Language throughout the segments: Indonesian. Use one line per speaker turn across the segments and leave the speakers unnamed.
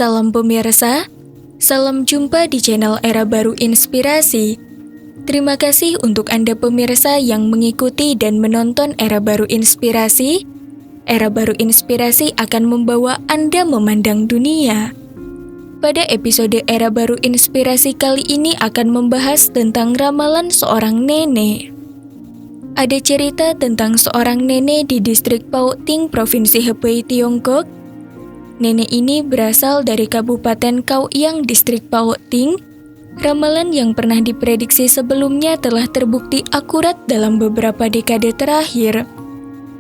Salam pemirsa, salam jumpa di channel Era Baru Inspirasi. Terima kasih untuk Anda pemirsa yang mengikuti dan menonton Era Baru Inspirasi. Era Baru Inspirasi akan membawa Anda memandang dunia. Pada episode Era Baru Inspirasi kali ini akan membahas tentang ramalan seorang nenek. Ada cerita tentang seorang nenek di distrik Pauting, Provinsi Hebei, Tiongkok. Nenek ini berasal dari Kabupaten Kaohsiung, distrik Pauting. Ramalan yang pernah diprediksi sebelumnya telah terbukti akurat dalam beberapa dekade terakhir.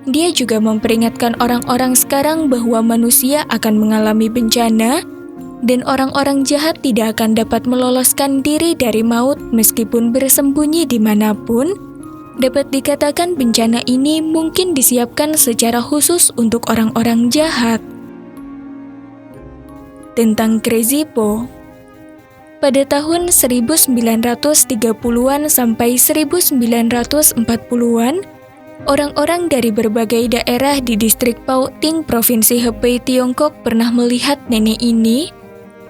Dia juga memperingatkan orang-orang sekarang bahwa manusia akan mengalami bencana dan orang-orang jahat tidak akan dapat meloloskan diri dari maut meskipun bersembunyi dimanapun. Dapat dikatakan bencana ini mungkin disiapkan secara khusus untuk orang-orang jahat. Tentang Crazy Po. Pada tahun 1930-an sampai 1940-an, orang-orang dari berbagai daerah di distrik Pauting, Provinsi Hebei, Tiongkok pernah melihat nenek ini.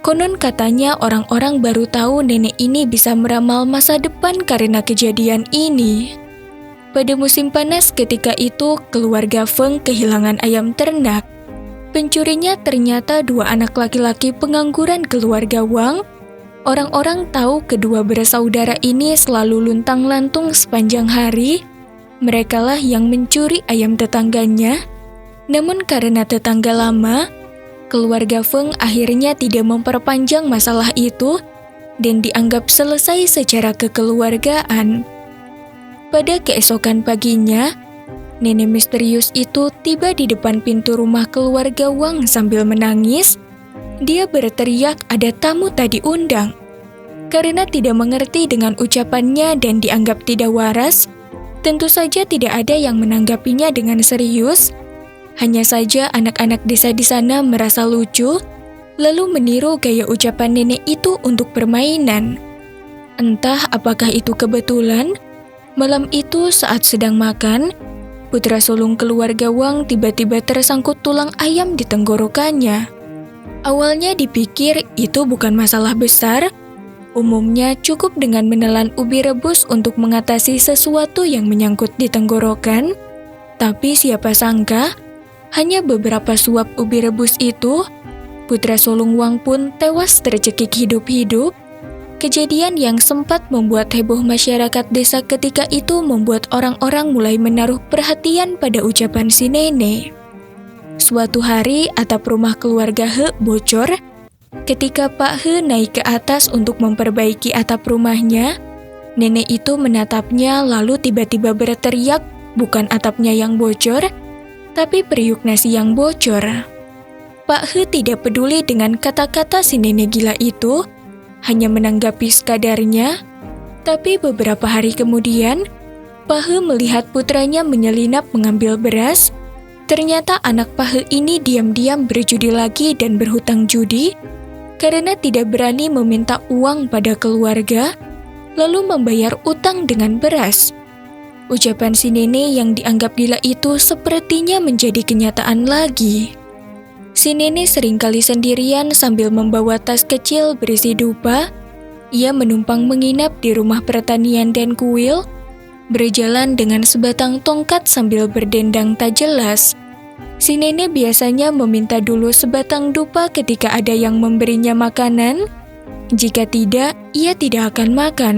Konon katanya orang-orang baru tahu nenek ini bisa meramal masa depan karena kejadian ini. Pada musim panas ketika itu, keluarga Feng kehilangan ayam ternak. Pencurinya ternyata dua anak laki-laki pengangguran keluarga Wang. Orang-orang tahu kedua bersaudara ini selalu luntang-lantung sepanjang hari. Merekalah yang mencuri ayam tetangganya. Namun karena tetangga lama, keluarga Feng akhirnya tidak memperpanjang masalah itu dan dianggap selesai secara kekeluargaan. Pada keesokan paginya, nenek misterius itu tiba di depan pintu rumah keluarga Wang sambil menangis. Dia berteriak ada tamu tak diundang. Karena tidak mengerti dengan ucapannya dan dianggap tidak waras, tentu saja tidak ada yang menanggapinya dengan serius. Hanya saja anak-anak desa di sana merasa lucu, lalu meniru gaya ucapan nenek itu untuk permainan. Entah apakah itu kebetulan, malam itu saat sedang makan, putra sulung keluarga Wang tiba-tiba tersangkut tulang ayam di tenggorokannya. Awalnya dipikir itu bukan masalah besar. Umumnya cukup dengan menelan ubi rebus untuk mengatasi sesuatu yang menyangkut di tenggorokan. Tapi siapa sangka, hanya beberapa suap ubi rebus itu, putra sulung Wang pun tewas tercekik hidup-hidup. Kejadian yang sempat membuat heboh masyarakat desa ketika itu membuat orang-orang mulai menaruh perhatian pada ucapan si nenek. Suatu hari, atap rumah keluarga He bocor. Ketika Pak He naik ke atas untuk memperbaiki atap rumahnya, nenek itu menatapnya lalu tiba-tiba berteriak, bukan atapnya yang bocor, tapi periuk nasi yang bocor. Pak He tidak peduli dengan kata-kata si nenek gila itu, hanya menanggapi sekadarnya. Tapi beberapa hari kemudian, Pak He melihat putranya menyelinap mengambil beras. Ternyata anak Pak He ini diam-diam berjudi lagi dan berhutang judi karena tidak berani meminta uang pada keluarga, lalu membayar utang dengan beras. Ucapan si nenek yang dianggap gila itu sepertinya menjadi kenyataan lagi. Si nenek seringkali sendirian sambil membawa tas kecil berisi dupa. Ia menumpang menginap di rumah pertanian dan kuil, berjalan dengan sebatang tongkat sambil berdendang tak jelas. Si nenek biasanya meminta dulu sebatang dupa ketika ada yang memberinya makanan. Jika tidak, ia tidak akan makan.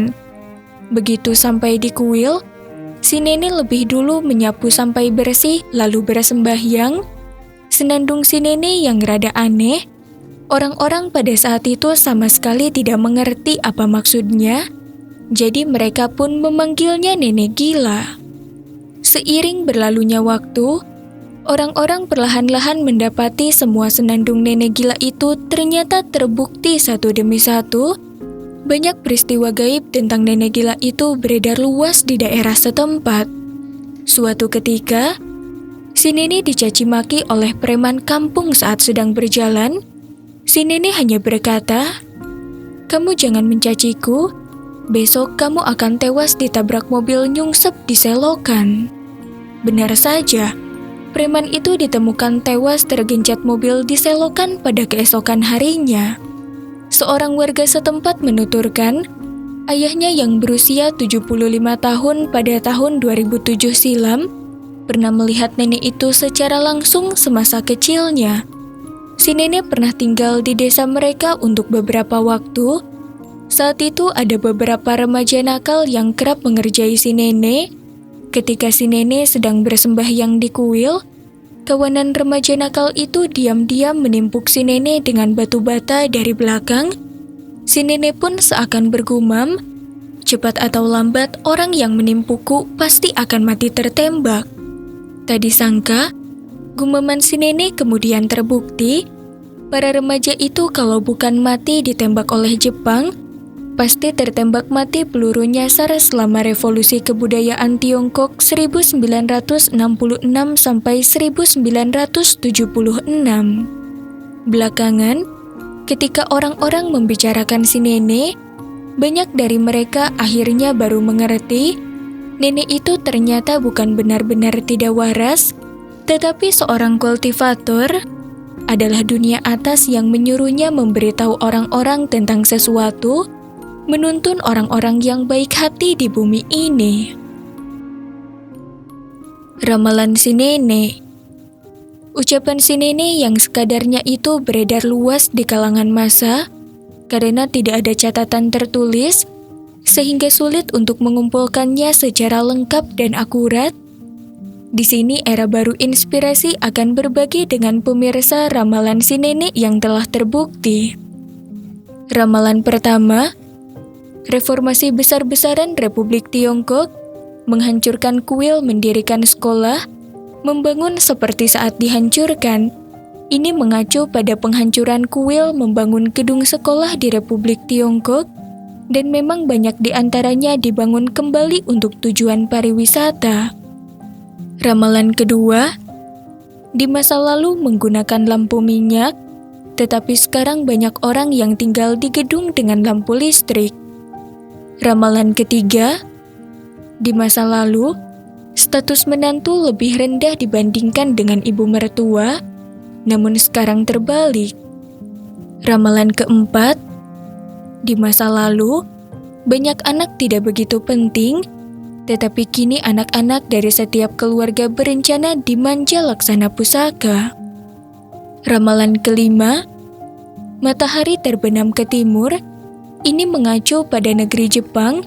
Begitu sampai di kuil, si nenek lebih dulu menyapu sampai bersih lalu bersembahyang. Senandung si nenek yang rada aneh. Orang-orang pada saat itu sama sekali tidak mengerti apa maksudnya. Jadi mereka pun memanggilnya nenek gila. Seiring berlalunya waktu, orang-orang perlahan-lahan mendapati semua senandung nenek gila itu ternyata terbukti satu demi satu. Banyak peristiwa gaib tentang nenek gila itu beredar luas di daerah setempat. Suatu ketika, si nenek dicaci maki oleh preman kampung saat sedang berjalan. Si nenek hanya berkata, "Kamu jangan mencaciku, besok kamu akan tewas ditabrak mobil nyungsep di selokan." Benar saja, Preman itu ditemukan tewas tergencet mobil di selokan pada keesokan harinya. Seorang warga setempat menuturkan, ayahnya yang berusia 75 tahun pada tahun 2007 silam pernah melihat nenek itu secara langsung semasa kecilnya. Si nenek pernah tinggal di desa mereka untuk beberapa waktu. Saat itu ada beberapa remaja nakal yang kerap mengerjai si nenek. Ketika si nenek sedang bersembahyang di kuil, kawanan remaja nakal itu diam-diam menimpuk si nenek dengan batu bata dari belakang. Si nenek pun seakan bergumam, cepat atau lambat orang yang menimpukku pasti akan mati tertembak. Tak disangka, gumaman si nenek kemudian terbukti. Para remaja itu kalau bukan mati ditembak oleh Jepang, pasti tertembak mati peluru nyasar selama revolusi kebudayaan Tiongkok 1966 sampai 1976. Belakangan, ketika orang-orang membicarakan si nenek, banyak dari mereka akhirnya baru mengerti nenek itu ternyata bukan benar-benar tidak waras, tetapi seorang kultivator. Adalah dunia atas yang menyuruhnya memberitahu orang-orang tentang sesuatu, menuntun orang-orang yang baik hati di bumi ini. Ramalan si nenek. Ucapan si nenek yang sekadarnya itu beredar luas di kalangan massa karena tidak ada catatan tertulis, sehingga sulit untuk mengumpulkannya secara lengkap dan akurat. Di sini era baru inspirasi akan berbagi dengan pemirsa ramalan si nenek yang telah terbukti. Ramalan pertama, reformasi besar-besaran Republik Tiongkok, menghancurkan kuil, mendirikan sekolah, membangun seperti saat dihancurkan. Ini mengacu pada penghancuran kuil, membangun gedung sekolah di Republik Tiongkok, dan memang banyak di antaranya dibangun kembali untuk tujuan pariwisata. Ramalan kedua, di masa lalu menggunakan lampu minyak, tetapi sekarang banyak orang yang tinggal di gedung dengan lampu listrik. Ramalan ketiga, di masa lalu, status menantu lebih rendah dibandingkan dengan ibu mertua, namun sekarang terbalik. Ramalan keempat, di masa lalu, banyak anak tidak begitu penting, tetapi kini anak-anak dari setiap keluarga berencana dimanja laksana pusaka. Ramalan kelima, matahari terbenam ke timur. Ini mengacu pada negeri Jepang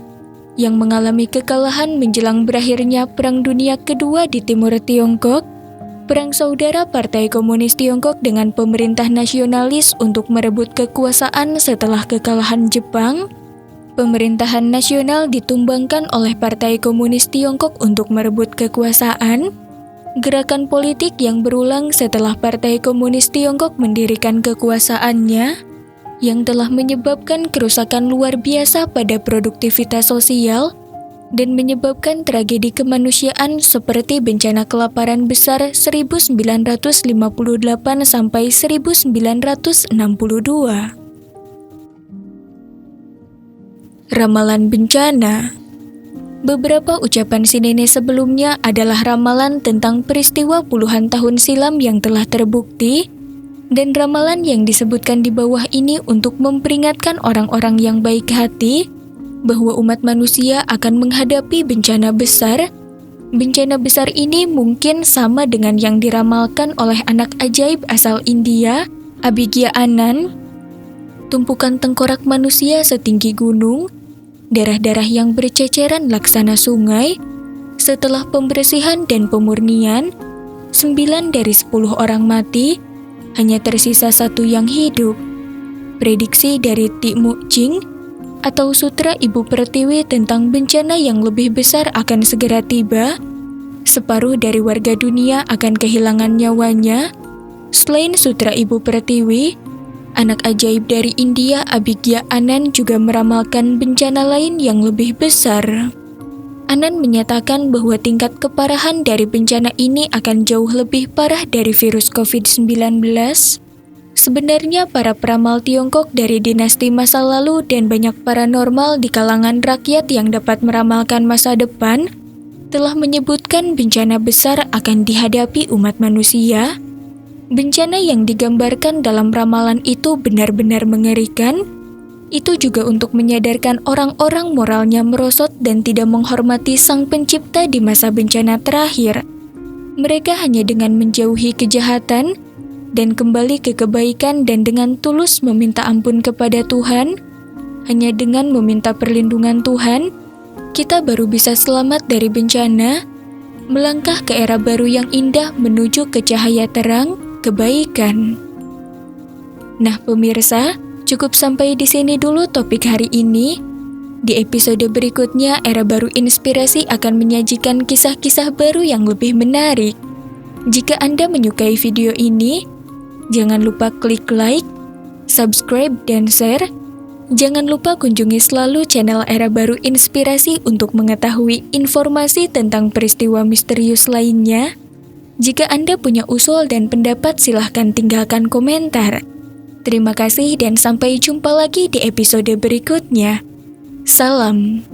yang mengalami kekalahan menjelang berakhirnya Perang Dunia Kedua di timur Tiongkok, perang saudara Partai Komunis Tiongkok dengan pemerintah nasionalis untuk merebut kekuasaan setelah kekalahan Jepang. Pemerintahan nasional ditumbangkan oleh Partai Komunis Tiongkok untuk merebut kekuasaan. Gerakan politik yang berulang setelah Partai Komunis Tiongkok mendirikan kekuasaannya, yang telah menyebabkan kerusakan luar biasa pada produktivitas sosial dan menyebabkan tragedi kemanusiaan seperti bencana kelaparan besar 1958 sampai 1962. Ramalan bencana. Beberapa ucapan si nenek sebelumnya adalah ramalan tentang peristiwa puluhan tahun silam yang telah terbukti, dan ramalan yang disebutkan di bawah ini untuk memperingatkan orang-orang yang baik hati bahwa umat manusia akan menghadapi bencana besar. Bencana besar ini mungkin sama dengan yang diramalkan oleh anak ajaib asal India, Abhigya Anand. Tumpukan tengkorak manusia setinggi gunung, darah-darah yang berceceran laksana sungai. Setelah pembersihan dan pemurnian, 9 dari 10 orang mati, hanya tersisa 1 yang hidup. Prediksi dari Ti Mu Ching atau Sutra Ibu Pertiwi tentang bencana yang lebih besar akan segera tiba. Separuh dari warga dunia akan kehilangan nyawanya. Selain Sutra Ibu Pertiwi, anak ajaib dari India Abhigya Anand juga meramalkan bencana lain yang lebih besar. Anand menyatakan bahwa tingkat keparahan dari bencana ini akan jauh lebih parah dari virus COVID-19. Sebenarnya para peramal Tiongkok dari dinasti masa lalu dan banyak paranormal di kalangan rakyat yang dapat meramalkan masa depan, telah menyebutkan bencana besar akan dihadapi umat manusia. Bencana yang digambarkan dalam ramalan itu benar-benar mengerikan. Itu juga untuk menyadarkan orang-orang moralnya merosot dan tidak menghormati Sang Pencipta di masa bencana terakhir. Mereka hanya dengan menjauhi kejahatan dan kembali ke kebaikan dan dengan tulus meminta ampun kepada Tuhan. Hanya dengan meminta perlindungan Tuhan, kita baru bisa selamat dari bencana, melangkah ke era baru yang indah menuju ke cahaya terang, kebaikan. Nah pemirsa, cukup sampai di sini dulu topik hari ini. Di episode berikutnya, Era Baru Inspirasi akan menyajikan kisah-kisah baru yang lebih menarik. Jika Anda menyukai video ini, jangan lupa klik like, subscribe, dan share. Jangan lupa kunjungi selalu channel Era Baru Inspirasi untuk mengetahui informasi tentang peristiwa misterius lainnya. Jika Anda punya usul dan pendapat, silahkan tinggalkan komentar. Terima kasih dan sampai jumpa lagi di episode berikutnya. Salam.